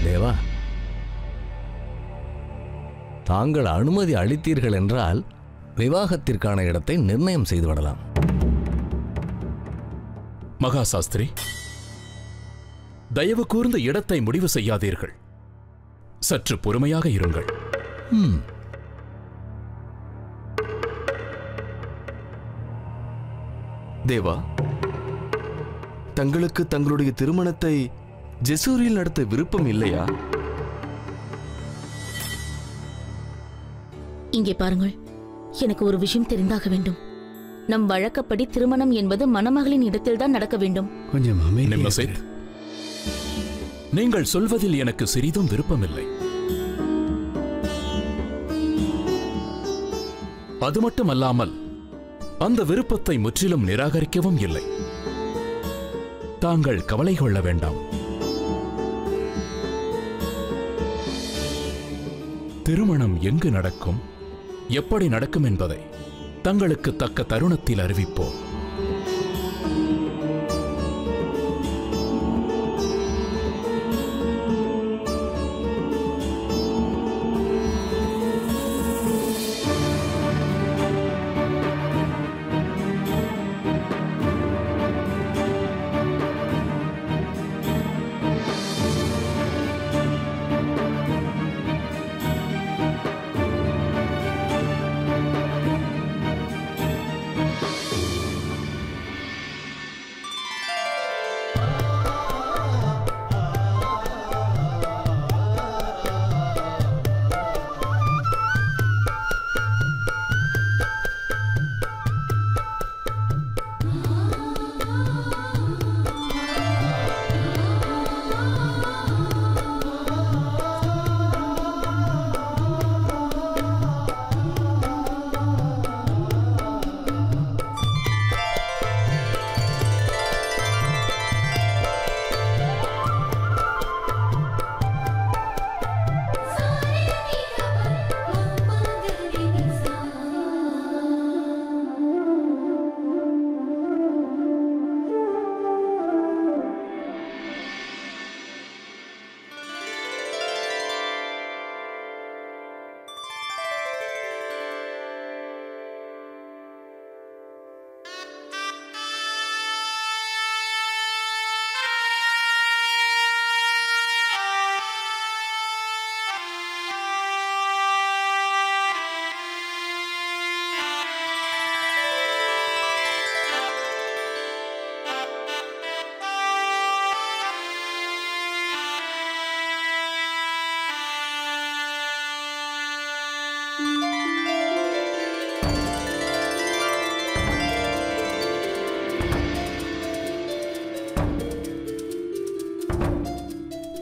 தேவா, தாங்கள் அனுமதி அளித்தீர்கள் என்றால் விவாகத்திற்கான இடத்தை நிர்ணயம் செய்துவிடலாம். மகாசாஸ்திரி, தயவு கூர்ந்த இடத்தை முடிவு செய்யாதீர்கள். சற்று பொறுமையாக இருங்கள். தேவா, தங்களுக்கு தங்களுடைய திருமணத்தை ஜெசூரில் நடத்த விருப்பம் இல்லையா? இங்கே பாருங்கள், எனக்கு ஒரு விஷயம் தெரிந்தாக வேண்டும். நம் வழக்கப்படி திருமணம் என்பது மணமகளின் இடத்தில்தான் நடக்க வேண்டும். கொஞ்சம் நிம்மசேத், நீங்கள் சொல்வதில் எனக்கு சிறிதும் விருப்பமில்லை. அது மட்டுமல்லாமல் அந்த விருப்பத்தை முற்றிலும் நிராகரிக்கவும் இல்லை. தாங்கள் கவலை கொள்ள வேண்டாம். திருமணம் எங்கு நடக்கும், எப்படி நடக்கும் என்பதை தங்களுக்கு தக்க தருணத்தில் அறிவிப்போம்.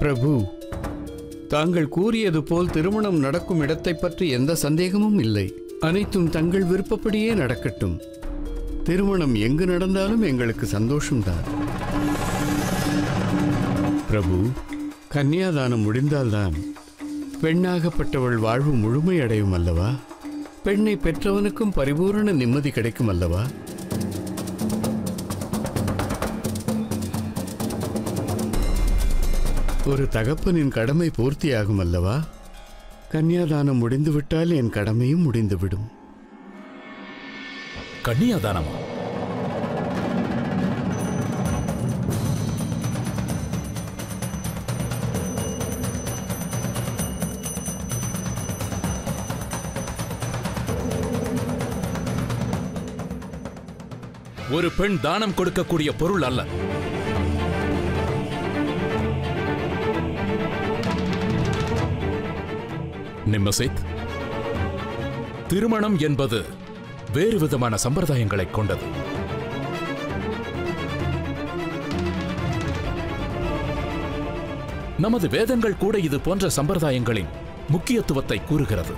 பிரபு, தாங்கள் கூறியது போல் திருமணம் நடக்கும் இடத்தை பற்றி எந்த சந்தேகமும் இல்லை. அனைத்தும் தங்கள் விருப்பப்படியே நடக்கட்டும். திருமணம் எங்கு நடந்தாலும் எங்களுக்கு சந்தோஷம்தான். பிரபு, கன்னியாதானம் முடிந்தால்தான் பெண்ணாகப்பட்டவள் வாழ்வு முழுமையடையும் அல்லவா? பெண்ணை பெற்றவனுக்கும் பரிபூரண நிம்மதி கிடைக்கும் அல்லவா? ஒரு தகப்பனின் கடமை பூர்த்தியாகும் அல்லவா? கன்னியாதானம் முடிந்துவிட்டால் என் கடமையும் முடிந்துவிடும். கன்னியாதானமா? ஒரு பெண் தானம் கொடுக்கக்கூடிய பொருள் அல்ல. நிம்மசேத், திருமணம் என்பது வேறு விதமான சம்பிரதாயங்களை கொண்டது. நமது வேதங்கள் கூட இது போன்ற சம்பிரதாயங்களின் முக்கியத்துவத்தை கூறுகிறது.